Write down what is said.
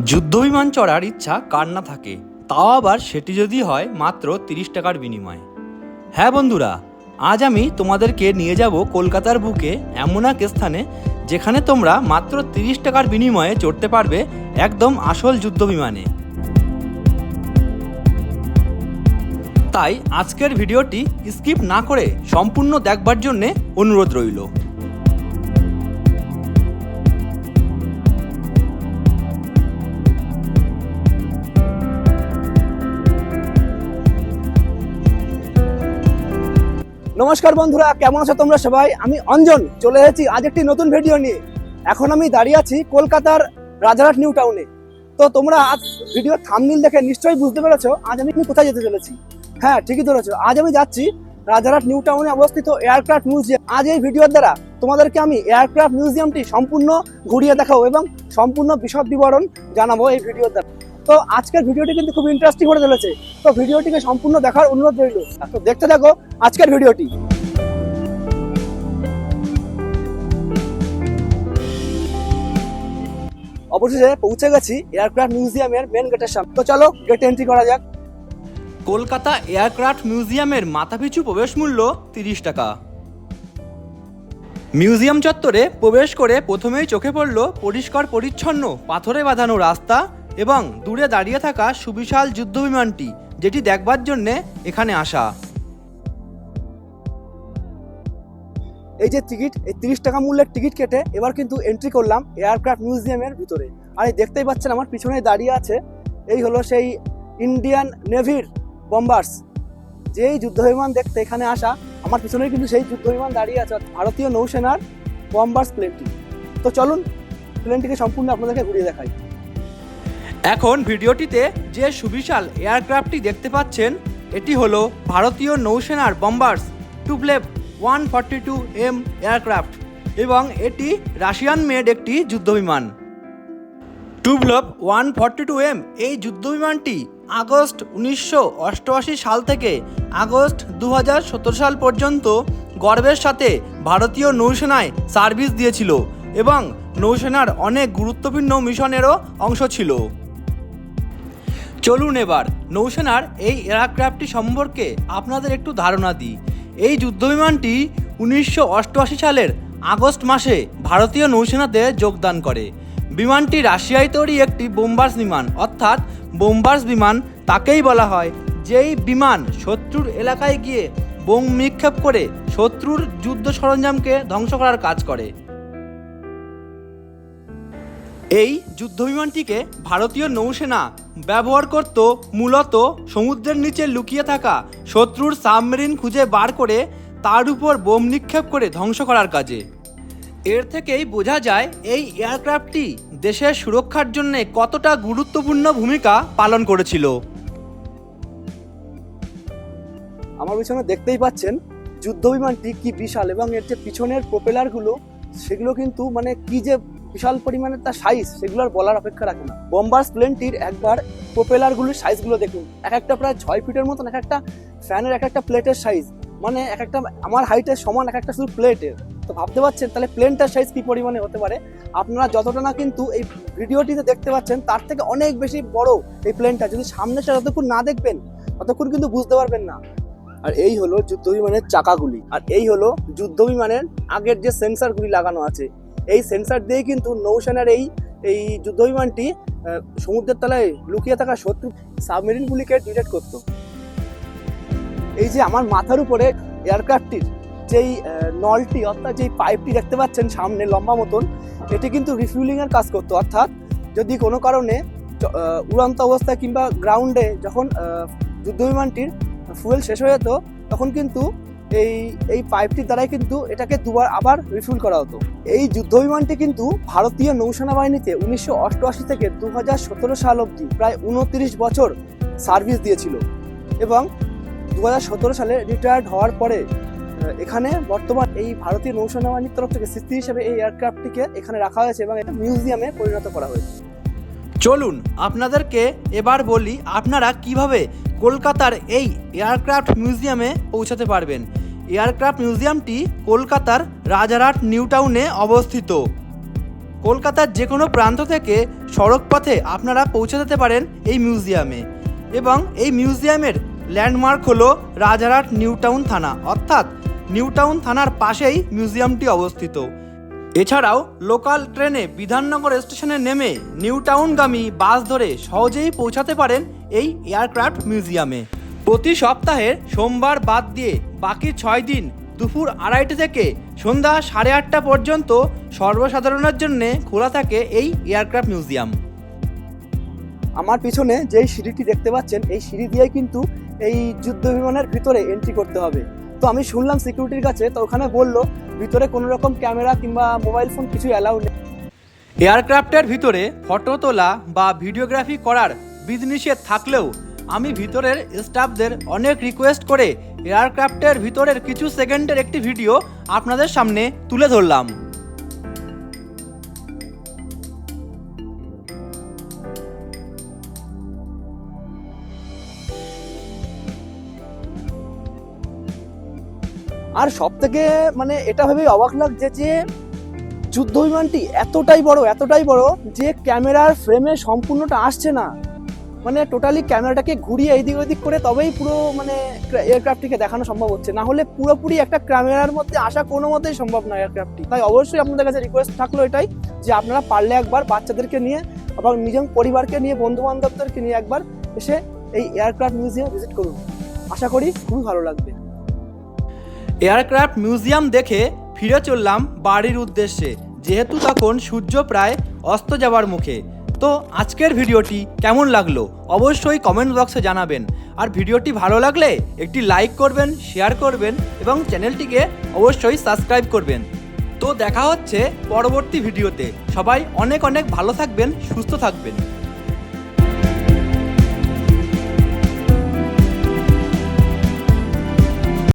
যুদ্ধবিমান চড়ার ইচ্ছা কার না থাকে, তাও আবার সেটি যদি হয় মাত্র 30 টাকার বিনিময়ে। হ্যাঁ বন্ধুরা, আজ আমি তোমাদেরকে নিয়ে যাব কলকাতার বুকে এমন এক স্থানে যেখানে তোমরা মাত্র 30 টাকার বিনিময়ে চড়তে পারবে একদম আসল যুদ্ধবিমানে। তাই আজকের ভিডিওটি স্কিপ না করে সম্পূর্ণ দেখবার জন্যে অনুরোধ রইল। নমস্কার বন্ধুরা, কেমন আছো তোমরা সবাই? আমি অঞ্জন চলে এসেছি আজ একটি নতুন ভিডিও নিয়ে। এখন আমি দাঁড়িয়ে আছি কলকাতার রাজারহাট নিউ টাউনে। তো তোমরা আজ ভিডিওর থাম্বনেল দেখে নিশ্চয়ই বুঝতে পেরেছো আজ আমি কোথায় যেতে চলেছি। হ্যাঁ, ঠিকই ধরেছো, আজ আমি যাচ্ছি রাজারহাট নিউ টাউনে অবস্থিত এয়ারক্রাফট মিউজিয়াম। আজ এই ভিডিওর দ্বারা তোমাদেরকে আমি এয়ারক্রাফট মিউজিয়ামটি সম্পূর্ণ ঘুরিয়ে দেখাবো এবং সম্পূর্ণ বিশদ বিবরণ জানাবো এই ভিডিওর দ্বারা। তো আজকের ভিডিওটি কিন্তু খুব ইন্টারেস্টিং হতে চলেছে, তো ভিডিওটিকে সম্পূর্ণ দেখার অনুরোধ রইল। তো দেখতে থাকো আজকের ভিডিওটি। অবশেষে পৌঁছে গেছি এয়ারক্রাফট মিউজিয়ামের মেন গেটের সামনে। তো চলো গেটে এন্ট্রি করা যাক। কলকাতা এয়ারক্রাফট মিউজিয়ামের মাথাপিছু প্রবেশ মূল্য 30 টাকা। মিউজিয়াম চত্বরে প্রবেশ করে প্রথমেই চোখে পড়ল পরিষ্কার পরিচ্ছন্ন পাথরে বাঁধানো রাস্তা এবং দূরে দাঁড়িয়ে থাকা সুবিশাল যুদ্ধবিমানটি, যেটি দেখবার জন্যে এখানে আসা। এই যে টিকিট, এই 30 টাকা মূল্যের টিকিট কেটে এবার কিন্তু এন্ট্রি করলাম এয়ারক্রাফট মিউজিয়ামের ভিতরে। আর এই দেখতেই পাচ্ছেন আমার পিছনে দাঁড়িয়ে আছে, এই হলো সেই ইন্ডিয়ান নেভির বম্বার্স। যেই যুদ্ধবিমান দেখতে এখানে আসা, আমার পিছনেই কিন্তু সেই যুদ্ধবিমান দাঁড়িয়ে আছে, ভারতীয় নৌসেনার বম্বার্স প্লেনটি। তো চলুন প্লেনটিকে সম্পূর্ণ আপনাদেরকে ঘুরিয়ে দেখাই। এখন ভিডিওটিতে যে সুবিশাল এয়ারক্রাফটটি দেখতে পাচ্ছেন, এটি হলো ভারতীয় নৌসেনার বম্বার্স টুপলেভ 142M এয়ারক্রাফট এবং এটি রাশিয়ান মেড একটি যুদ্ধবিমান। টুপলেভ 142M এই যুদ্ধবিমানটি আগস্ট 1988 সাল থেকে আগস্ট 2017 সাল পর্যন্ত গর্বের সাথে ভারতীয় নৌসেনায় সার্ভিস দিয়েছিল এবং নৌসেনার অনেক গুরুত্বপূর্ণ মিশনেরও অংশ ছিল। চলুন এবার নৌসেনার এই এয়ারক্রাফটটি সম্পর্কে আপনাদের একটু ধারণা দিই। এই যুদ্ধবিমানটি 1988 সালের আগস্ট মাসে ভারতীয় নৌসেনাতে যোগদান করে। বিমানটি রাশিয়ায় তৈরি একটি বোম্বার্স বিমান, অর্থাৎ বোম্বার্স বিমান তাকেই বলা হয় যেই বিমান শত্রুর এলাকায় গিয়ে বোম নিক্ষেপ করে শত্রুর যুদ্ধ সরঞ্জামকে ধ্বংস করার কাজ করে। এই যুদ্ধবিমানটিকে ভারতীয় নৌসেনা ব্যবহার করত মূলত সমুদ্রের নিচে লুকিয়ে থাকা শত্রুর সাবমেরিন খুঁজে বার করে তার উপর বোম নিক্ষেপ করে ধ্বংস করার কাজে। এর থেকেই বোঝা যায় এই এয়ারক্রাফটটি দেশের সুরক্ষার জন্য কতটা গুরুত্বপূর্ণ ভূমিকা পালন করেছিল। আমার পিছনে দেখতেই পাচ্ছেন যুদ্ধবিমানটি কি বিশাল এবং এর যে পিছনের প্রোপেলারগুলো, সেগুলো কিন্তু মানে কি যে বিশাল পরিমাণের তার সাইজ, সেগুলো আর বলার অপেক্ষা রাখে না। বম্বার্স প্লেনটির একবার প্রোপেলারগুলোর সাইজগুলো দেখুন, এক একটা প্রায় 6 ফিটের মতন, এক একটা ফ্যানের এক একটা প্লেটের সাইজ, মানে এক একটা আমার হাইটের সমান এক একটা শুধু প্লেটের। তো ভাবতে পারছেন তাহলে প্লেনটার সাইজ কি পরিমাণে হতে পারে। আপনারা যতটা না কিন্তু এই ভিডিওটিতে দেখতে পাচ্ছেন তার থেকে অনেক বেশি বড় এই প্লেনটা। যদি সামনে যতক্ষণ না দেখবেন ততক্ষণ কিন্তু বুঝতে পারবেন না। আর এই হলো যুদ্ধবিমানের চাকাগুলি, আর এই হলো যুদ্ধবিমানের আগের যে সেন্সারগুলি লাগানো আছে। এই সেন্সার দিয়ে কিন্তু নৌসেনার এই যুদ্ধবিমানটি সমুদ্রের তলায় লুকিয়ে থাকা শত্রু সাবমেরিনগুলিকে ডিটেক্ট করত। এই যে আমার মাথার উপরে এয়ারক্রাফটটির যেই নলটি, অর্থাৎ যেই পাইপটি দেখতে পাচ্ছেন সামনে লম্বা মতন, এটি কিন্তু রিফিউলিং এর কাজ করতো। অর্থাৎ যদি কোনো কারণে উড়ন্ত অবস্থায় কিংবা গ্রাউন্ডে যখন যুদ্ধবিমানটির ফুয়েল শেষ হয়ে যেত, তখন কিন্তু এই পাইপটির দ্বারাই কিন্তু এটাকে দুবার আবার রিফিল করা হতো। এই যুদ্ধবিমানটি কিন্তু ভারতীয় নৌসেনা বাহিনীতে 1988 থেকে 2017 সাল অবধি প্রায় 29 বছর সার্ভিস দিয়েছিল এবং 2017 সালে রিটায়ার্ড হওয়ার পরে এখানে বর্তমান এই ভারতীয় নৌসেনা বাহিনীর তরফ থেকে স্মৃতি হিসেবে এই এয়ারক্রাফটটিকে এখানে রাখা হয়েছে এবং এটা মিউজিয়ামে পরিণত করা হয়েছে। চলুন আপনাদেরকে এবার বলি আপনারা কিভাবে কলকাতার এই এয়ারক্রাফট মিউজিয়ামে পৌঁছাতে পারবেন। এয়ারক্রাফট মিউজিয়ামটি কলকাতার রাজারহাট নিউ টাউনে অবস্থিত। কলকাতার যে কোনো প্রান্ত থেকে সড়ক পথে আপনারা পৌঁছে যেতে পারেন এই মিউজিয়ামে। এবং এই মিউজিয়ামের ল্যান্ডমার্ক হলো রাজারহাট নিউ টাউন থানা, অর্থাৎ নিউ টাউন থানার পাশেই মিউজিয়ামটি অবস্থিত। এছাড়াও লোকাল ট্রেনে বিধাননগর স্টেশনে নেমে নিউ টাউনগামী বাস ধরে সহজেই পৌঁছাতে পারেন এই এয়ারক্রাফট মিউজিয়ামে। প্রতি সপ্তাহের সোমবার বাদ দিয়ে বাকি 6 দিন দুপুর 2:30 থেকে সন্ধ্যা 8:30 পর্যন্ত সর্বসাধারণের জন্য খোলা থাকে এই এয়ারক্রাফট মিউজিয়াম। আমার পিছনে যেই সিঁড়িটি দেখতে পাচ্ছেন, এই সিঁড়ি দিয়ে কিন্তু এই যুদ্ধ বিমানের ভিতরে এন্ট্রি করতে হবে। তো আমি শুনলাম সিকিউরিটির কাছে, তো ওখানে বললো ভিতরে কোনো রকম ক্যামেরা কিংবা মোবাইল ফোন কিছু অ্যালাউ নেই। এয়ারক্রাফটের ভিতরে ফটো তোলা বা ভিডিওগ্রাফি করার বিধিনিষেধ থাকলেও আমি ভিতরের স্টাফদের অনেক রিকোয়েস্ট করে এয়ারক্রাফটের ভিতরের কিছু সেকেন্ডের একটি ভিডিও আপনাদের সামনে তুলে ধরলাম। আর সব থেকে মানে এটা ভেবেই অবাক লাগছে যে যুদ্ধ বিমানটি এতটাই বড় যে ক্যামেরার ফ্রেমে সম্পূর্ণটা আসছে না। মানে টোটালি ক্যামেরাটাকে ঘুরিয়ে এইদিক ওইদিক করে তবেই পুরো মানে এয়ারক্রাফটটিকে দেখানো সম্ভব হচ্ছে, না হলে পুরোপুরি একটা ক্যামেরার মধ্যে আসা কোনো মতেই সম্ভব না এয়ারক্রাফটটি। তাই অবশ্যই আপনাদের কাছে রিকোয়েস্ট থাকলো এটাই যে আপনারা পারলে একবার বাচ্চাদেরকে নিয়ে এবং নিজের পরিবারকে নিয়ে, বন্ধু বান্ধবদেরকে নিয়ে একবার এসে এই এয়ারক্রাফট মিউজিয়াম ভিজিট করুন। আশা করি খুবই ভালো লাগবে। এয়ারক্রাফট মিউজিয়াম দেখে ফিরে চললাম বাড়ির উদ্দেশ্যে, যেহেতু তখন সূর্য প্রায় অস্ত যাবার মুখে। তো আজকের ভিডিওটি কেমন লাগলো অবশ্যই কমেন্ট বক্সে জানাবেন। আর ভিডিওটি ভালো লাগলে একটি লাইক করবেন, শেয়ার করবেন এবং চ্যানেলটিকে অবশ্যই সাবস্ক্রাইব করবেন। তো দেখা হচ্ছে পরবর্তী ভিডিওতে। সবাই অনেক ভালো থাকবেন, সুস্থ থাকবেন।